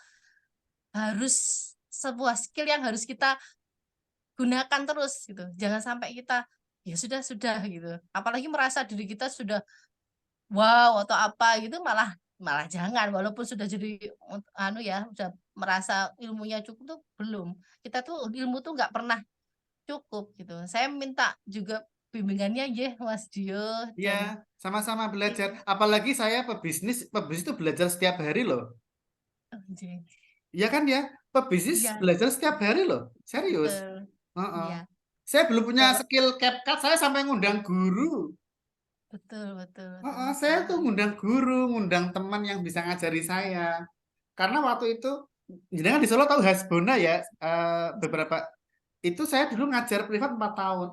harus sebuah skill yang harus kita gunakan terus gitu. Jangan sampai kita ya sudah gitu. Apalagi merasa diri kita sudah wow atau apa gitu, malah jangan, walaupun sudah jadi sudah merasa ilmunya cukup tuh belum. Kita tuh ilmu tuh nggak pernah cukup gitu. Saya minta juga bimbingannya ya Mas Dio dan Ya, sama-sama belajar. Apalagi saya pebisnis itu belajar setiap hari loh. Iya kan ya? Pebisnis Iya, belajar setiap hari loh. Serius. betul. Heeh. Iya, Saya belum punya Kalau- skill CapCut, saya sampai ngundang guru. betul. Saya tuh ngundang guru, ngundang teman yang bisa ngajari saya. Karena waktu itu, jangan di Solo tahu Hasbona ya, beberapa itu saya dulu ngajar privat 4 tahun.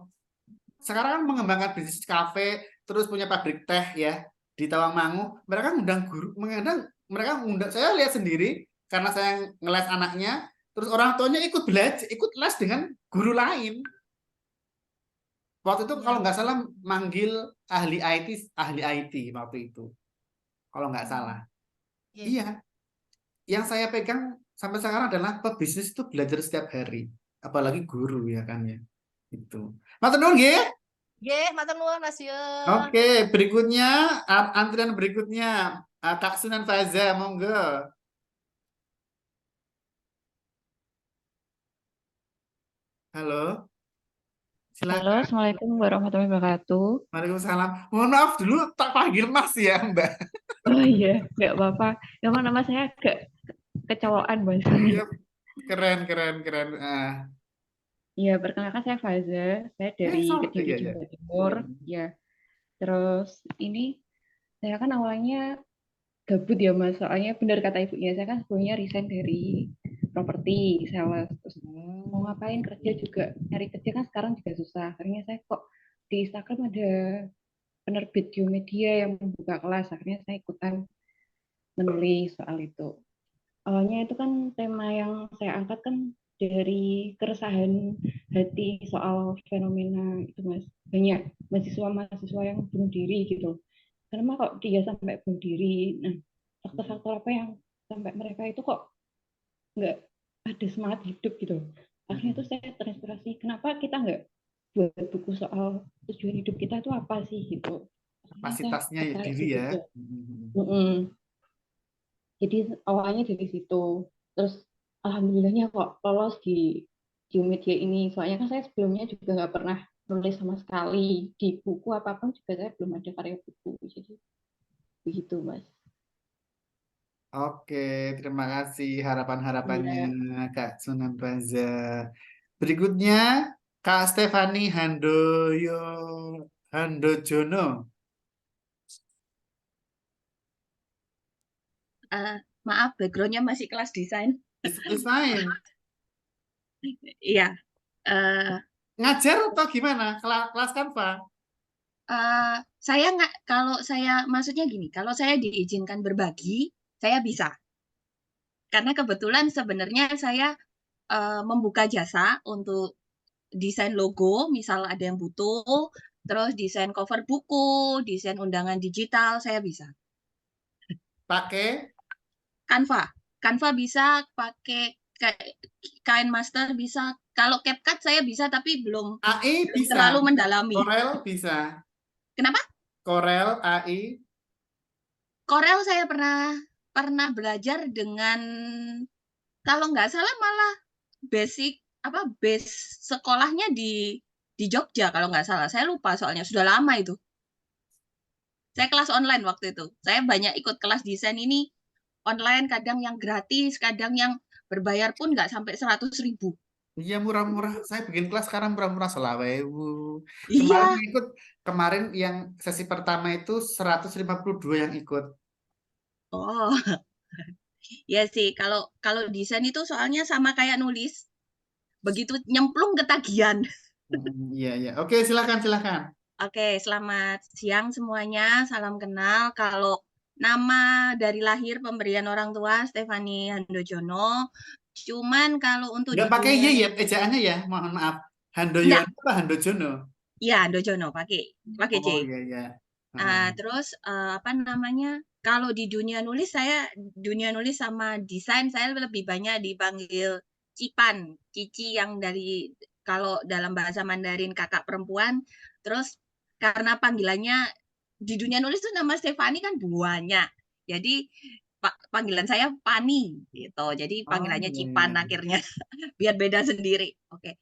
Sekarang kan mengembangkan bisnis kafe, terus punya pabrik teh ya di Tawangmangu. Mereka ngundang guru, mereka ngundang, saya lihat sendiri karena saya ngeles anaknya, terus orang tuanya ikut belajar, ikut les dengan guru lain. Waktu itu Iya, kalau nggak betul. salah manggil ahli IT waktu itu. Kalau nggak salah. Iya. Iya, yang saya pegang sampai sekarang adalah pebisnis itu belajar setiap hari, apalagi guru ya kan ya. Itu. Matur nuwun nggih. Matur nuwun Mas Dio. Oke, berikutnya antrian berikutnya Kak Sunan Faza, monggo. Halo, Halo, silakan. Assalamualaikum warahmatullahi wabarakatuh. Waalaikumsalam. Mohon maaf dulu tak panggil Mas ya, Mbak. Oh iya, nggak apa-apa. Memang nama saya agak kecowokan bahasanya. Iya, keren. Iya, perkenalkan saya Faza. Saya dari Sama. Kediri, Iya. Jawa Timur. Ya, terus ini saya kan awalnya gabut ya Mas. Soalnya benar kata ibunya, saya kan sebelumnya resign dari properti, sales. Terus mau ngapain kerja juga, nyari kerja kan sekarang juga susah. Akhirnya saya kok di Instagram ada penerbit Geomedia yang membuka kelas. Akhirnya saya ikutan menulis soal itu. Awalnya itu kan tema yang saya angkat kan dari keresahan hati soal fenomena itu Mas. Banyak mahasiswa yang bunuh diri gitu. Kenapa kok dia sampai bunuh diri? Nah, faktor-faktor apa yang sampai mereka itu kok nggak ada semangat hidup gitu. Akhirnya tuh saya terinspirasi, kenapa kita nggak buat buku soal tujuan hidup kita itu apa sih gitu. Kapasitasnya ya diri ya. Jadi awalnya dari situ, terus alhamdulillahnya kok lolos di Geomedia ini. Soalnya kan saya sebelumnya juga nggak pernah nulis sama sekali di buku apapun juga saya belum ada karya buku. Jadi begitu Mas. Oke, terima kasih harapan-harapannya Iya. Kak Sunan Faza. Berikutnya Kak Stefani Handojono. Maaf, backgroundnya masih kelas desain. Desain. Iya. Ngajar atau gimana? Kelas Canva? Saya nggak, kalau saya maksudnya gini, kalau saya diizinkan berbagi, saya bisa. Karena kebetulan sebenarnya saya membuka jasa untuk desain logo, misal ada yang butuh, terus desain cover buku, desain undangan digital, saya bisa. Pakai Canva bisa, pakai KineMaster bisa. Kalau CapCut saya bisa, tapi belum AI bisa. terlalu mendalami. Corel bisa. Kenapa? Corel AI. Corel saya pernah belajar dengan, kalau nggak salah malah base sekolahnya di Jogja kalau nggak salah. Saya lupa soalnya sudah lama itu. Saya kelas online waktu itu. Saya banyak ikut kelas desain ini online, kadang yang gratis, kadang yang Berbayar pun nggak sampai 100.000. Iya, murah-murah. Saya bikin kelas sekarang murah-murah, 20.000. Kemarin Iya. yang ikut, kemarin yang sesi pertama itu 152 yang ikut. Oh, ya sih. Kalau kalau desain itu soalnya sama kayak nulis. Begitu nyemplung ketagihan. Iya, iya. Oke, silakan, silakan. Oke, selamat siang semuanya. Salam kenal. Kalau nama dari lahir pemberian orang tua Stefani Handojono. Cuman kalau untuk Nggak di pakai dunia Y ya, ejaannya ya. Mohon maaf. enggak, Handoyono apa Handojono? ya Handojono pakai J. Oh, iya, iya. Terus apa namanya? Kalau di dunia nulis sama desain saya lebih banyak dipanggil Cipan, Cici yang dari kalau dalam bahasa Mandarin kakak perempuan. Terus karena panggilannya di dunia nulis tuh nama Stefani kan banyak. Jadi panggilan saya Pani gitu. Jadi Oh, panggilannya iya, Cipan iya. akhirnya biar beda sendiri. Oke.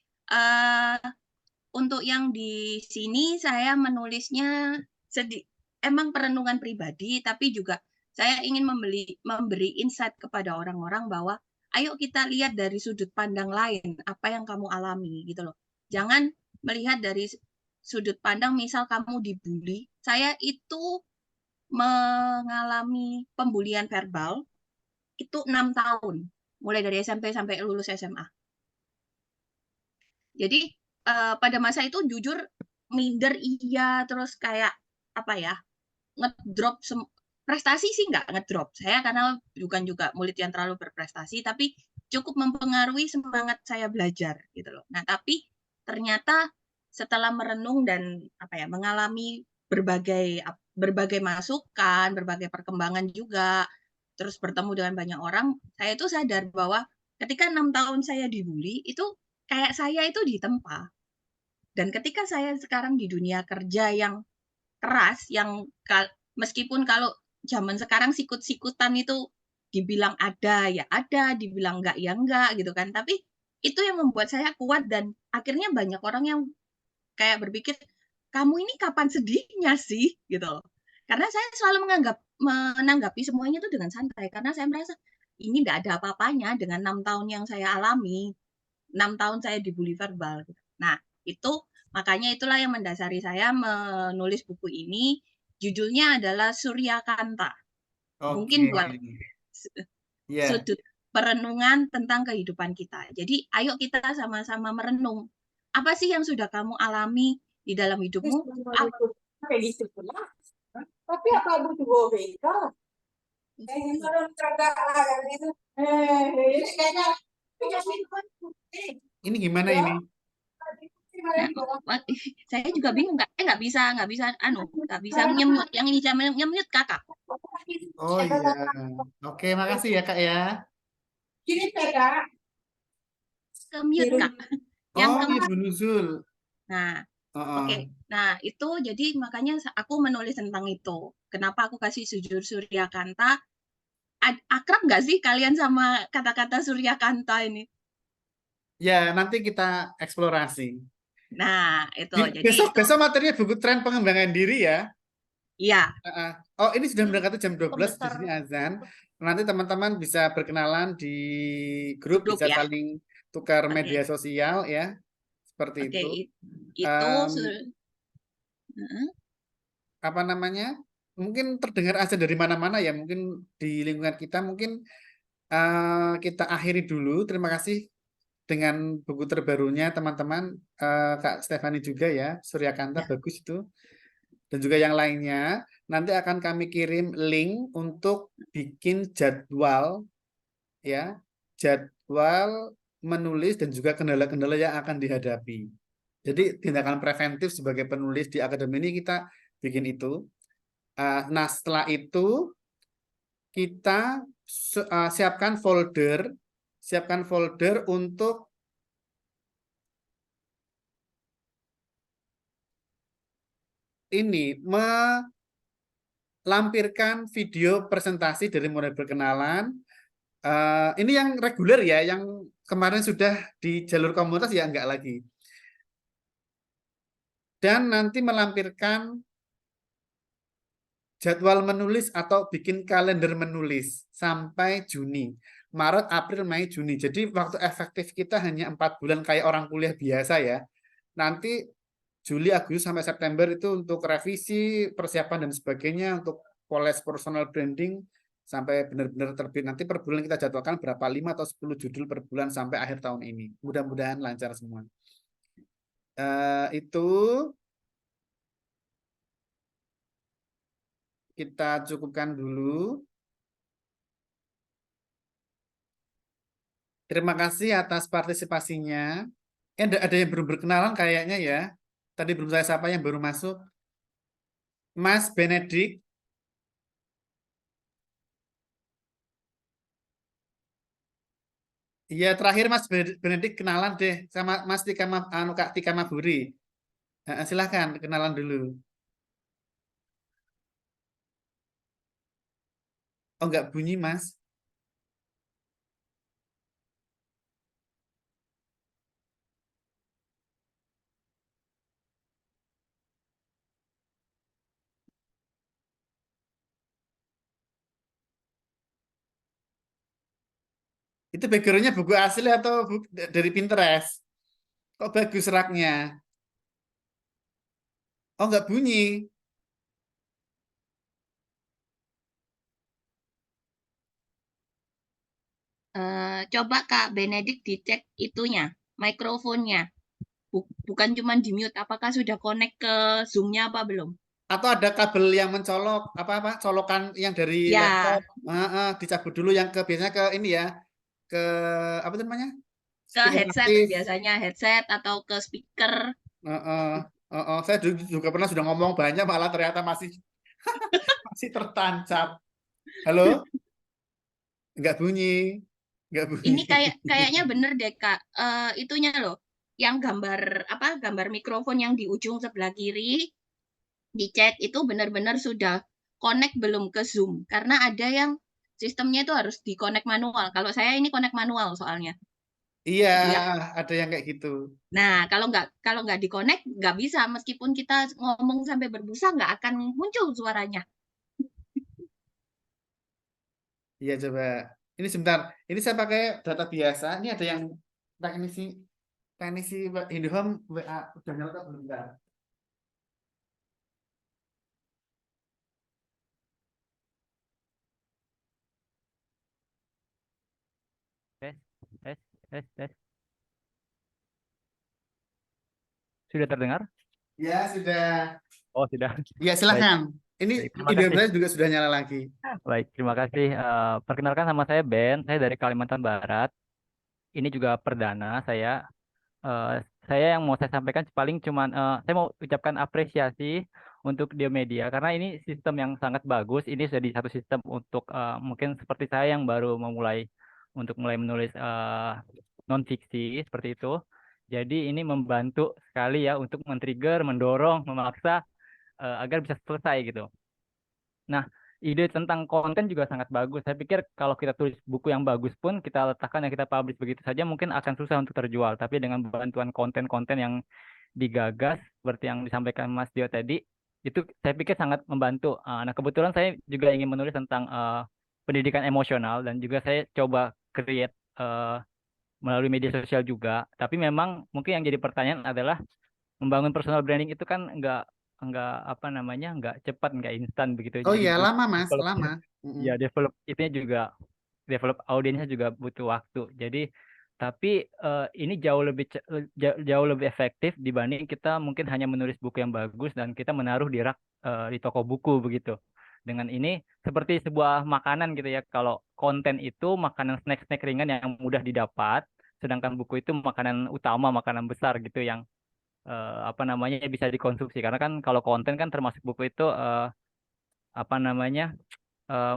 Untuk yang di sini saya menulisnya emang perenungan pribadi, tapi juga saya ingin memberi insight kepada orang-orang bahwa ayo kita lihat dari sudut pandang lain apa yang kamu alami gitu loh. Jangan melihat dari sudut pandang misal kamu dibully. Saya itu mengalami pembulian verbal itu 6 tahun, mulai dari SMP sampai lulus SMA. Jadi pada masa itu jujur minder iya, terus kayak apa ya, ngedrop prestasi sih nggak ngedrop saya karena bukan juga murid yang terlalu berprestasi, tapi cukup mempengaruhi semangat saya belajar gitu loh. Nah tapi ternyata setelah merenung dan apa ya mengalami berbagai masukan, berbagai perkembangan juga, terus bertemu dengan banyak orang, saya itu sadar bahwa ketika 6 tahun saya dibully itu kayak saya itu ditempa. Dan ketika saya sekarang di dunia kerja yang keras, yang meskipun kalau zaman sekarang sikut-sikutan itu dibilang ada, dibilang enggak ya enggak gitu kan. Tapi itu yang membuat saya kuat dan akhirnya banyak orang yang kayak berpikir, kamu ini kapan sedihnya sih gitu loh. Karena saya selalu menanggapi semuanya itu dengan santai karena saya merasa ini enggak ada apa-apanya dengan 6 tahun yang saya alami. 6 tahun saya dibully verbal. Nah, itu makanya itulah yang mendasari saya menulis buku ini. Judulnya adalah Surya Kanta. Mungkin Oke. buat Iya. sudut perenungan tentang kehidupan kita. Jadi, ayo kita sama-sama merenung. Apa sih yang sudah kamu alami di dalam hidupmu? Kayak gitu pula. Tapi apa butuh bobeka? Ini kayaknya Ini gimana ini? Nah, saya juga bingung nggak bisa nggak bisa nyemut yang ini nyemut kakak. Oh iya. Oke, makasih ya Kak ya. Gini Kak. Ke mute kak. Yang Oh ke iya Bu Nuzul. Nah, Oh, oke. Nah, itu jadi makanya aku menulis tentang itu. Kenapa aku kasih judul Surya Kanta? Akrab nggak sih kalian sama kata-kata Surya Kanta ini? ya nanti kita eksplorasi. Nah, itu. Jadi Besok itu besok materinya buku tren pengembangan diri ya. iya. Oh, ini sudah mendekati jam 12 di Pembesar sini azan. Nanti teman-teman bisa berkenalan di grup, Grup bisa ya. saling tukar Oke. media sosial ya. Seperti Oke, itu. itu Apa namanya? Mungkin terdengar azan dari mana-mana ya, mungkin di lingkungan kita mungkin kita akhiri dulu. Terima kasih dengan buku terbarunya teman-teman, Kak Stefani juga ya, Surya Kanta ya. bagus itu. Dan juga yang lainnya, nanti akan kami kirim link untuk bikin jadwal ya, jadwal menulis dan juga kendala-kendala yang akan dihadapi. Jadi tindakan preventif sebagai penulis di akademi ini kita bikin itu. Nah setelah itu kita siapkan folder untuk ini melampirkan video presentasi dari mulai berkenalan. Ini yang reguler ya, yang kemarin sudah di jalur komunitas ya enggak lagi. Dan nanti melampirkan jadwal menulis atau bikin kalender menulis sampai Juni. Maret, April, Mei, Juni. Jadi waktu efektif kita hanya 4 bulan kayak orang kuliah biasa ya. Nanti Juli, Agustus sampai September itu untuk revisi, persiapan dan sebagainya, untuk poles personal branding sampai benar-benar terbit. Nanti per bulan kita jadwalkan berapa 5 atau 10 judul per bulan sampai akhir tahun ini. Mudah-mudahan lancar semua. Itu kita cukupkan dulu. Terima kasih atas partisipasinya. Ada yang belum berkenalan kayaknya ya. Tadi belum saya sapa yang baru masuk. Mas Benedik. Iya, terakhir Mas Benedik kenalan deh sama Mas Tika Kak Tika Maburi. Silahkan kenalan dulu. Oh, enggak bunyi, Mas. Itu background-nya buku asli atau dari Pinterest? Kok bagus raknya? Oh, enggak bunyi. Coba Kak Benedik dicek itunya, mikrofonnya. Bukan cuma di mute, apakah sudah connect ke Zoom-nya apa belum? Atau ada kabel yang mencolok, apa colokan yang dari Ya, laptop. Dicabut dulu yang ke biasanya ke ini ya, ke apa itu namanya? ke Speaker headset aktif. biasanya, headset atau ke speaker. Saya juga pernah sudah ngomong banyak malah ternyata masih masih tertancap. Halo? Enggak bunyi. Enggak bunyi. Ini kayaknya bener deh Kak. Itunya loh, yang gambar apa? Gambar mikrofon yang di ujung sebelah kiri dicek itu benar-benar sudah connect belum ke Zoom. Karena ada yang sistemnya itu harus di connect manual. Kalau saya ini connect manual soalnya. Iya, Ya. ada yang kayak gitu. Nah, kalau nggak di-connect, nggak bisa. Meskipun kita ngomong sampai berbusa, nggak akan muncul suaranya. Iya, coba. Ini sebentar. Ini saya pakai data biasa. Ini ada yang teknisi IndiHome WA udah nyala atau belum? Bentar. Tes. Sudah terdengar? Ya, sudah. Oh, sudah. Ya, silakan. Ini Baik, terima IndiHome kasih. saya juga sudah nyala lagi. Baik, terima kasih. Perkenalkan nama saya Ben, saya dari Kalimantan Barat. Ini juga perdana saya. Eh, saya yang mau saya sampaikan paling cuman saya mau ucapkan apresiasi untuk Diomedia karena ini sistem yang sangat bagus. Ini sudah di satu sistem untuk mungkin seperti saya yang baru memulai untuk mulai menulis non fiksi seperti itu. Jadi ini membantu sekali ya untuk men-trigger, mendorong, memaksa agar bisa selesai gitu. Nah, ide tentang konten juga sangat bagus. Saya pikir kalau kita tulis buku yang bagus pun kita letakkan yang kita publish begitu saja mungkin akan susah untuk terjual. Tapi dengan bantuan konten-konten yang digagas seperti yang disampaikan Mas Dio tadi, itu saya pikir sangat membantu. Nah, kebetulan saya juga ingin menulis tentang pendidikan emosional dan juga saya coba create melalui media sosial juga. Tapi memang mungkin yang jadi pertanyaan adalah membangun personal branding itu kan nggak apa namanya nggak cepat nggak instan begitu Oh jadi iya, lama Mas, develop lama. ya develop itu juga develop audiensnya juga butuh waktu jadi tapi ini jauh lebih efektif dibanding kita mungkin hanya menulis buku yang bagus dan kita menaruh di rak di toko buku begitu dengan ini seperti sebuah makanan gitu ya kalau konten itu makanan snack-snack ringan yang mudah didapat sedangkan buku itu makanan utama makanan besar gitu yang apa namanya bisa dikonsumsi karena kan kalau konten kan termasuk buku itu apa namanya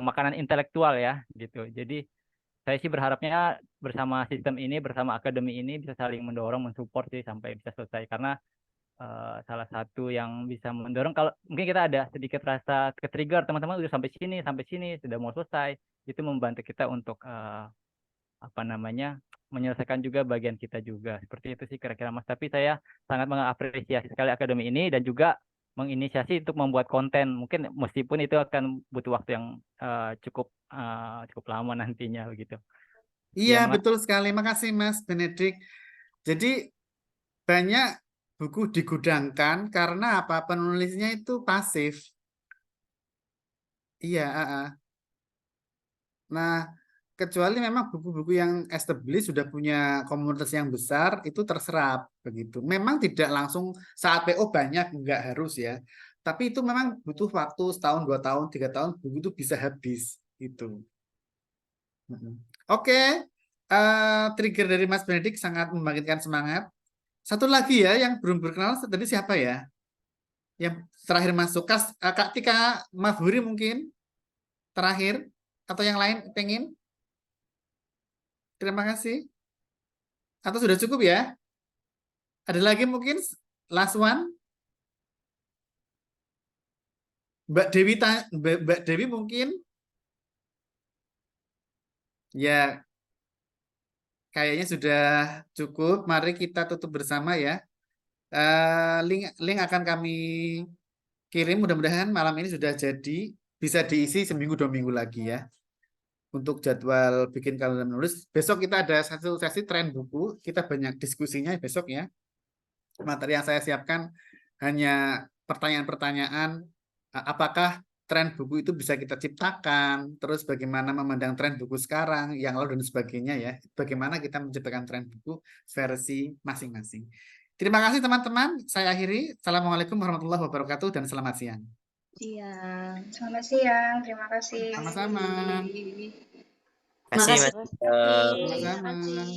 makanan intelektual ya gitu. Jadi saya sih berharapnya bersama sistem ini bersama akademi ini bisa saling mendorong mensupport sih sampai bisa selesai karena salah satu yang bisa mendorong kalau mungkin kita ada sedikit rasa ke-trigger teman-teman udah sampai sini sudah mau selesai itu membantu kita untuk apa namanya menyelesaikan juga bagian kita juga seperti itu sih kira-kira Mas tapi saya sangat mengapresiasi sekali akademi ini dan juga menginisiasi untuk membuat konten. Mungkin meskipun itu akan butuh waktu yang cukup lama nantinya begitu. Iya, Mas. betul sekali. Makasih Mas Benedik. Jadi banyak buku digudangkan karena apa? Penulisnya itu pasif. Iya, Nah, kecuali memang buku-buku yang established sudah punya komunitas yang besar, itu terserap begitu. Memang tidak langsung saat PO banyak, nggak harus ya. Tapi itu memang butuh waktu setahun, 2 tahun, 3 tahun, buku itu bisa habis itu. Oke, trigger dari Mas Benedik sangat membangkitkan semangat. Satu lagi ya yang belum berkenalan tadi siapa ya? Yang terakhir masuk, Kak Tika Mahfuri mungkin terakhir atau yang lain pengen? Terima kasih. Atau sudah cukup ya? Ada lagi mungkin last one? Mbak Dewi mungkin? Ya, kayaknya sudah cukup. Mari kita tutup bersama ya. Link akan kami kirim. Mudah-mudahan malam ini sudah jadi. Bisa diisi seminggu 2 minggu lagi ya. Untuk jadwal bikin kalender menulis. Besok kita ada satu sesi tren buku. Kita banyak diskusinya besok ya. Materi yang saya siapkan hanya pertanyaan-pertanyaan. Apakah tren buku itu bisa kita ciptakan? Terus bagaimana memandang tren buku sekarang, yang lalu dan sebagainya ya. Bagaimana kita menciptakan tren buku versi masing-masing. Terima kasih teman-teman. Saya akhiri. Assalamualaikum warahmatullahi wabarakatuh dan selamat siang. Siang. Selamat siang. Terima kasih. Sama-sama. Terima kasih, Mas. Terima kasih. Sama-sama.